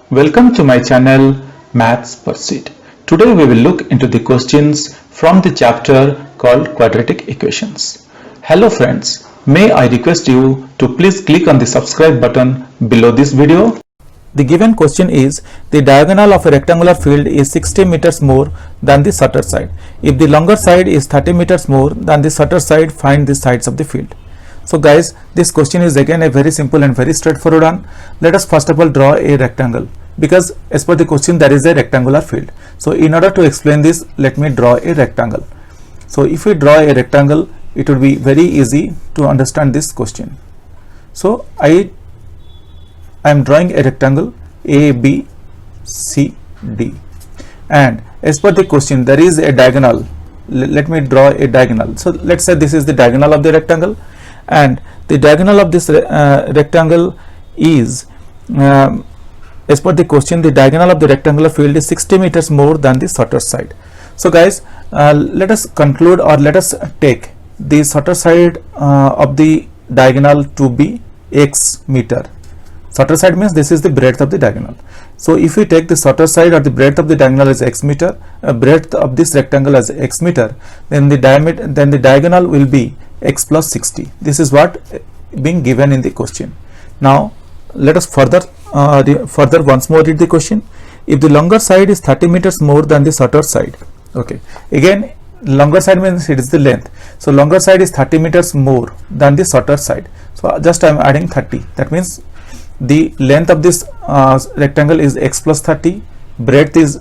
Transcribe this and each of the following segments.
Welcome to my channel Maths Pursuit. Today we will look into the questions from the chapter called Quadratic Equations. Hello friends, may I request you to please click on the subscribe button below this video. The given question is, the diagonal of a rectangular field is 60 meters more than the shorter side. If the longer side is 30 meters more than the shorter side, find the sides of the field. So guys, this question is again a very simple and very straightforward one. Let us first of all draw a rectangle, because as per the question there is a rectangular field. So in order to explain this, let me draw a rectangle. So if we draw a rectangle, it would be very easy to understand this question. So I am drawing a rectangle A, B, C, D, and as per the question there is a diagonal. Let me draw a diagonal. So let's say this is the diagonal of the rectangle, and the diagonal of this rectangle is as per the question, the diagonal of the rectangular field is 60 meters more than the shorter side. So guys, let us conclude, or let us take the shorter side of the diagonal to be x meter. Shorter side means this is the breadth of the diagonal. So if we take the shorter side, or the breadth of the diagonal as x meter, breadth of this rectangle as x meter, then the diagonal will be x plus 60. This is what being given in the question. Now let us further once more read the question. If the longer side is 30 meters more than the shorter side, okay, again longer side means it is the length. So longer side is 30 meters more than the shorter side. So just I am adding 30. That means the length of this rectangle is x plus 30, breadth is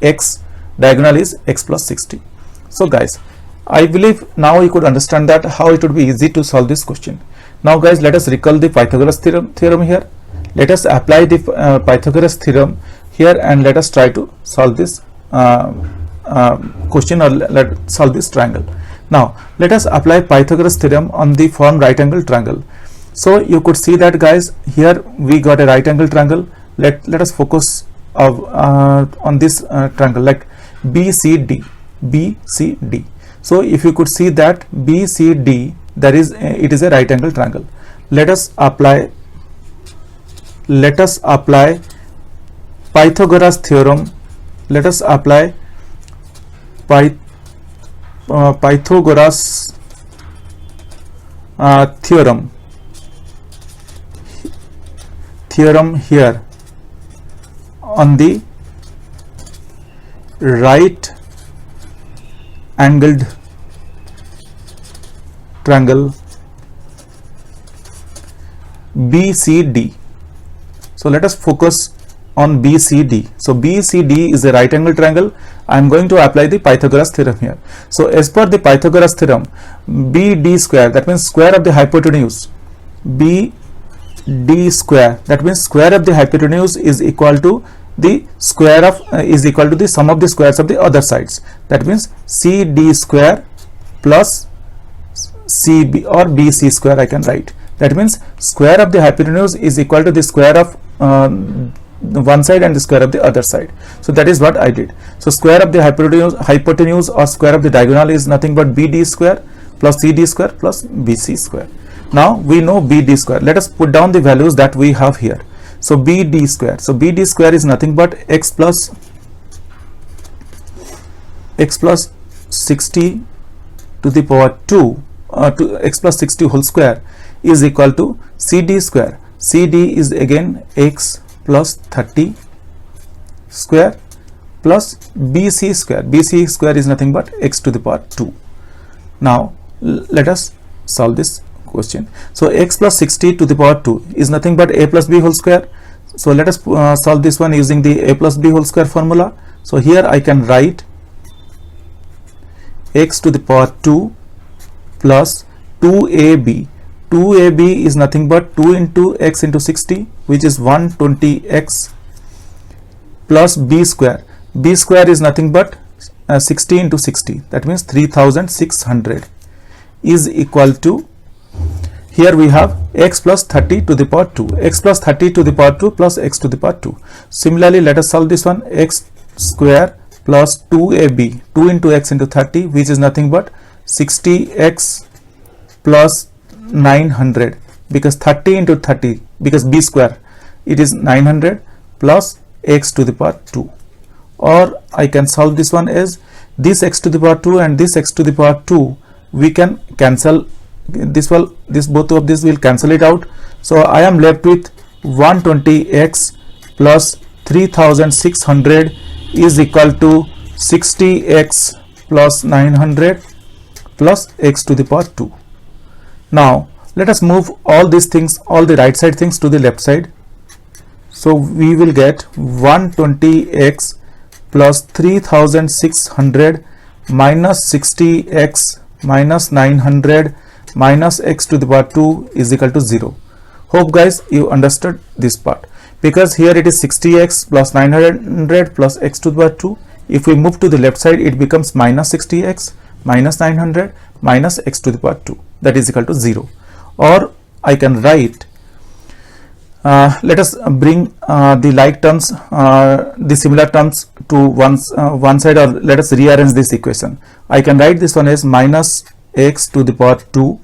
x, diagonal is x plus 60. So guys, I believe now you could understand that how it would be easy to solve this question. Now guys, let us recall the Pythagoras theorem here. Let us apply the Pythagoras theorem here, and let us try to solve this question, or let's solve this triangle. Now let us apply Pythagoras theorem on the form right angle triangle. So you could see that guys, here we got a right angle triangle. Let us focus on this triangle, like BCD. So if you could see that BCD, it is a right angle triangle. Let us apply Pythagoras theorem. Let us apply Pythagoras theorem here on the right angled triangle BCD. So let us focus on BCD. So BCD is a right angle triangle. I am going to apply the Pythagoras theorem here. So as per the Pythagoras theorem, BD square, that means square of the hypotenuse, BD square, that means square of the hypotenuse is equal to the square of equal to the sum of the squares of the other sides. That means CD square plus CB or BC square I can write. That means square of the hypotenuse is equal to the square of one side and the square of the other side. So that is what I did. So square of the hypotenuse or square of the diagonal is nothing but BD square plus CD square plus BC square. Now we know BD square. Let us put down the values that we have here. So BD square. So BD square is nothing but x plus 60 to the power 2 to x plus 60 whole square is equal to CD square. CD is again x plus 30 square plus BC square. BC square is nothing but x to the power 2. Now let us solve this question. So x plus 60 to the power 2 is nothing but a plus b whole square. So let us solve this one using the a plus b whole square formula. So here I can write x to the power 2 plus 2ab. 2ab is nothing but 2 into x into 60, which is 120x, plus b square. B square is nothing but 60 into 60, that means 3600, is equal to, here we have x plus 30 to the power 2, x plus 30 to the power 2 plus x to the power 2. Similarly, let us solve this one. X square plus 2ab, 2 into x into 30, which is nothing but 60x plus 900, because 30 into 30, because b square, it is 900 plus x to the power 2. Or I can solve this one as this x to the power 2 and this x to the power 2, we can cancel this one, this both of this will cancel it out. So I am left with 120x plus 3600 is equal to 60x plus 900 plus x to the power 2. Now let us move all these things, all the right side things to the left side. So we will get 120x plus 3600 minus 60x minus 900 minus x to the power 2 is equal to 0. Hope guys you understood this part, because here it is 60x plus 900 plus x to the power 2. If we move to the left side, it becomes minus 60x minus 900 minus x to the power 2, that is equal to 0. Or I can write, let us bring the like terms, the similar terms to one side, or let us rearrange this equation. I can write this one as minus x to the power 2,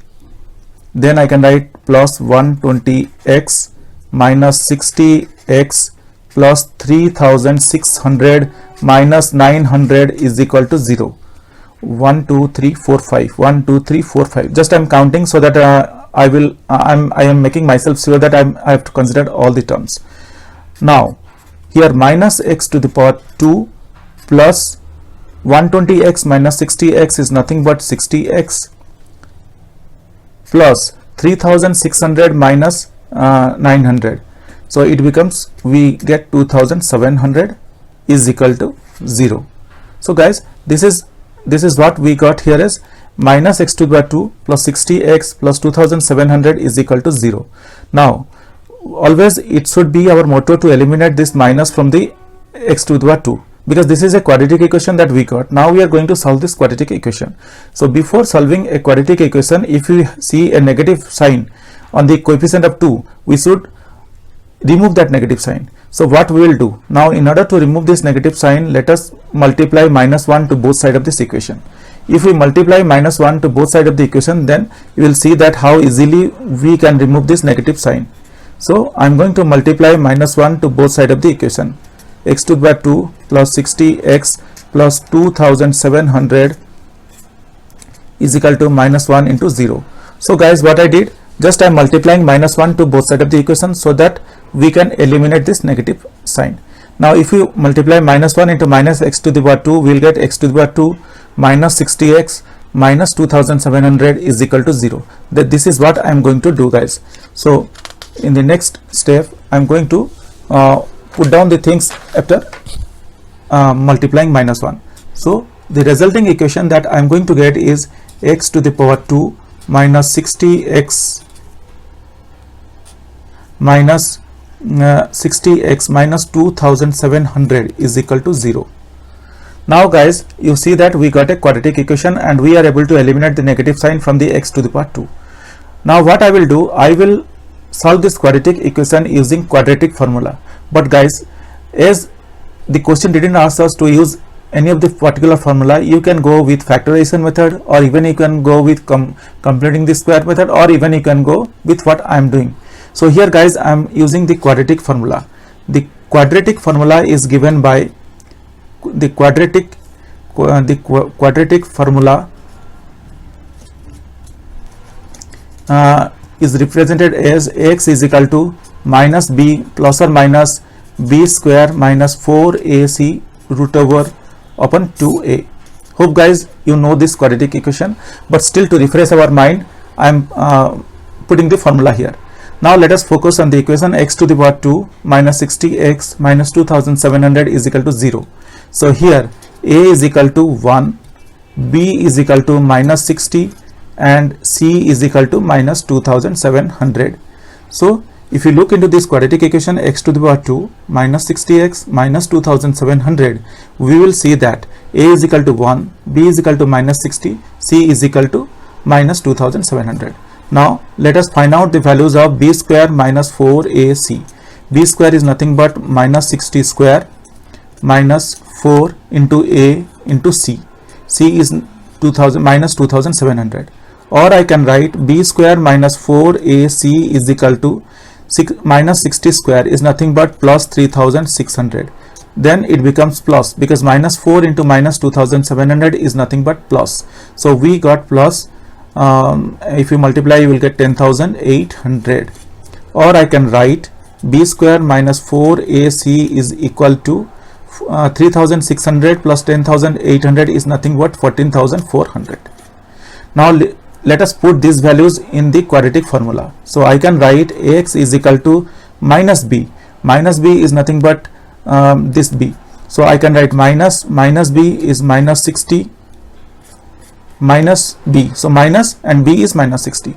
then I can write plus 120x minus 60x plus 3600 minus 900 is equal to 0. 1 2 3 4 5 1 2 3 4 5. Just I am counting so that I am making myself sure that I have to consider all the terms. Now here minus x to the power 2 plus 120x minus 60x is nothing but 60x plus 3600 minus 900. So it becomes, we get 2700 is equal to 0. So guys, this is what we got here as minus x to the power 2 plus 60x plus 2700 is equal to 0. Now always it should be our motto to eliminate this minus from the x to the power 2, because this is a quadratic equation that we got. Now we are going to solve this quadratic equation. So before solving a quadratic equation, if we see a negative sign on the coefficient of 2, we should remove that negative sign. So what we will do now, in order to remove this negative sign, let us multiply minus 1 to both sides of this equation. If we multiply minus 1 to both sides of the equation, then you will see that how easily we can remove this negative sign. So I am going to multiply minus 1 to both sides of the equation. X to the power 2 plus 60x plus 2700 is equal to minus 1 into 0. So guys, what I did, just I am multiplying minus 1 to both sides of the equation so that we can eliminate this negative sign. Now if you multiply minus 1 into minus x to the power 2, we will get x to the power 2 minus 60x minus 2700 is equal to 0. This is what I am going to do guys. So in the next step, I am going to put down the things after multiplying minus 1. So the resulting equation that I am going to get is x to the power 2 minus 60x minus 60x minus 2700 is equal to 0. Now guys, you see that we got a quadratic equation and we are able to eliminate the negative sign from the x to the power 2. Now what I will do, I will solve this quadratic equation using quadratic formula. But guys, as the question didn't ask us to use any of the particular formula, you can go with factorization method, or even you can go with completing the square method, or even you can go with what I am doing. So here guys, I am using the quadratic formula. The quadratic formula is given by the quadratic formula is represented as x is equal to minus b plus or minus b square minus 4ac root over upon 2a. Hope guys you know this quadratic equation, but still to refresh our mind, I am putting the formula here. Now let us focus on the equation x to the power 2 minus 60x minus 2700 is equal to 0. So here a is equal to 1, b is equal to minus 60 and c is equal to minus 2700. So if you look into this quadratic equation x to the power 2 minus 60x minus 2700, we will see that a is equal to 1, b is equal to minus 60, c is equal to minus 2700. Now let us find out the values of b square minus 4ac. b square is nothing but minus 60 square minus 4 into a into c. c is minus 2700. Or I can write b square minus 4ac is equal to minus 60 square is nothing but plus 3600. Then it becomes plus, because minus 4 into minus 2700 is nothing but plus. So we got plus, if you multiply you will get 10,800. Or I can write b square minus 4ac is equal to 3600 plus 10,800 is nothing but 14,400. Now let us put these values in the quadratic formula. So I can write ax is equal to minus b. Minus b is nothing but this b. So I can write minus b is minus 60 minus b. So minus and b is minus 60,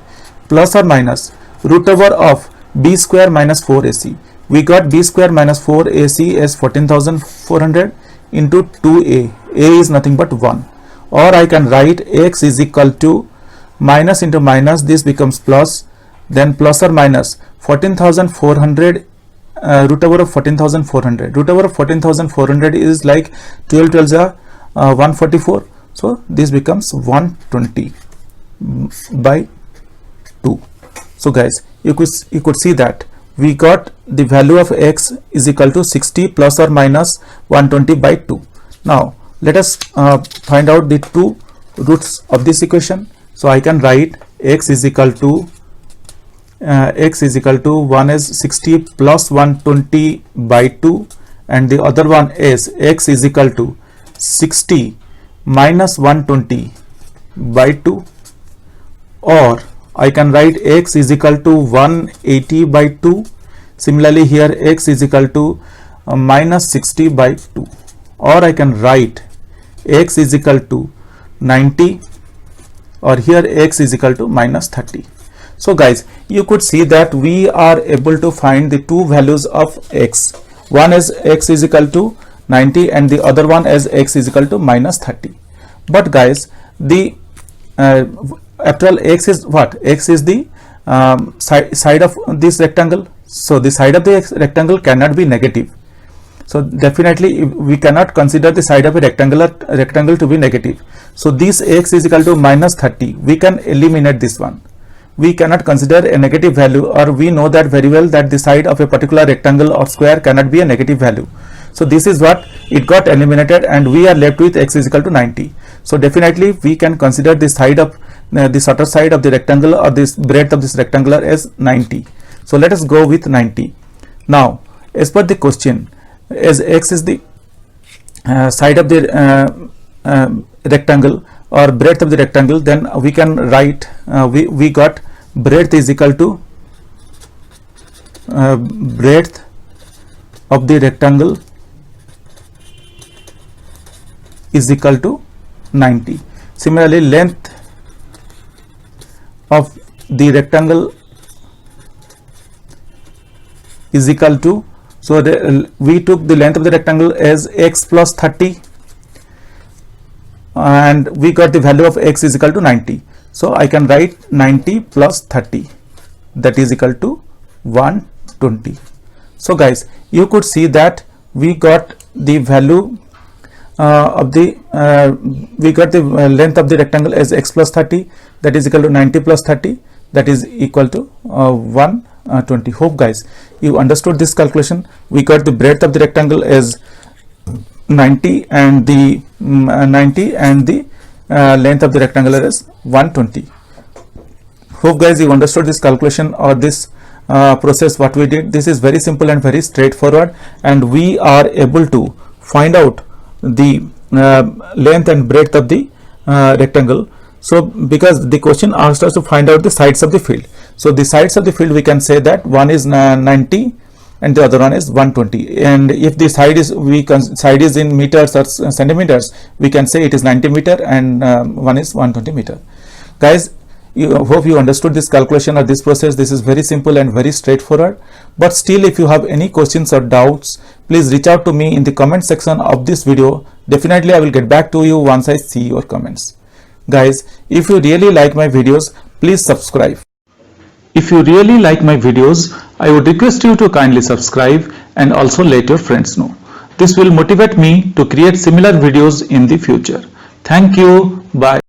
plus or minus root over of b square minus 4ac. We got b square minus 4ac as 14,400 into 2a. A is nothing but 1. Or I can write x is equal to minus into minus, this becomes plus, then plus or minus 14,400 root over of 14,400. Root over of 14,400 is like 12 12s are 144. So this becomes 120 by 2. So guys, you could see that we got the value of x is equal to 60 plus or minus 120 by 2. Now let us find out the two roots of this equation. So I can write x is equal to one is 60 plus 120 by 2, and the other one is x is equal to 60 minus 120 by 2. Or I can write x is equal to 180 by 2. Similarly here x is equal to minus 60 by 2. Or I can write x is equal to 90, or here x is equal to minus 30. So guys, you could see that we are able to find the two values of x. One is x is equal to 90 and the other one is x is equal to minus 30. But guys, the after all, x is what? X is the side of this rectangle. So the side of the rectangle cannot be negative. So definitely we cannot consider the side of a rectangle to be negative. So this x is equal to minus 30. We can eliminate this one. We cannot consider a negative value, or we know that very well that the side of a particular rectangle or square cannot be a negative value. So this is what it got eliminated, and we are left with x is equal to 90. So definitely we can consider the side of the shorter side of the rectangle, or this breadth of this rectangular, as 90. So let us go with 90. Now as per the question, as x is the side of the rectangle or breadth of the rectangle, then we can write we got breadth is equal to breadth of the rectangle is equal to 90. Similarly, length of the rectangle is equal to, so we took the length of the rectangle as x plus 30 and we got the value of x is equal to 90. So I can write 90 plus 30, that is equal to 120. So guys, you could see that we got the value of the we got the length of the rectangle as x plus 30, that is equal to 90 plus 30, that is equal to 120. Hope guys you understood this calculation. We got the breadth of the rectangle as 90 and the length of the rectangular is 120. Hope guys you understood this calculation or this process what we did. This is very simple and very straightforward, and we are able to find out the length and breadth of the rectangle. So because the question asked us to find out the sides of the field, so the sides of the field we can say that one is 90 and the other one is 120, and if the side is in meters or centimeters, we can say it is 90 meter and one is 120 meter. Guys, hope you understood this calculation or this process. This is very simple and very straightforward, but still if you have any questions or doubts, please reach out to me in the comment section of this video. Definitely I will get back to you once I see your comments. Guys, if you really like my videos, please subscribe. If you really like my videos, I would request you to kindly subscribe and also let your friends know. This will motivate me to create similar videos in the future. Thank you. Bye.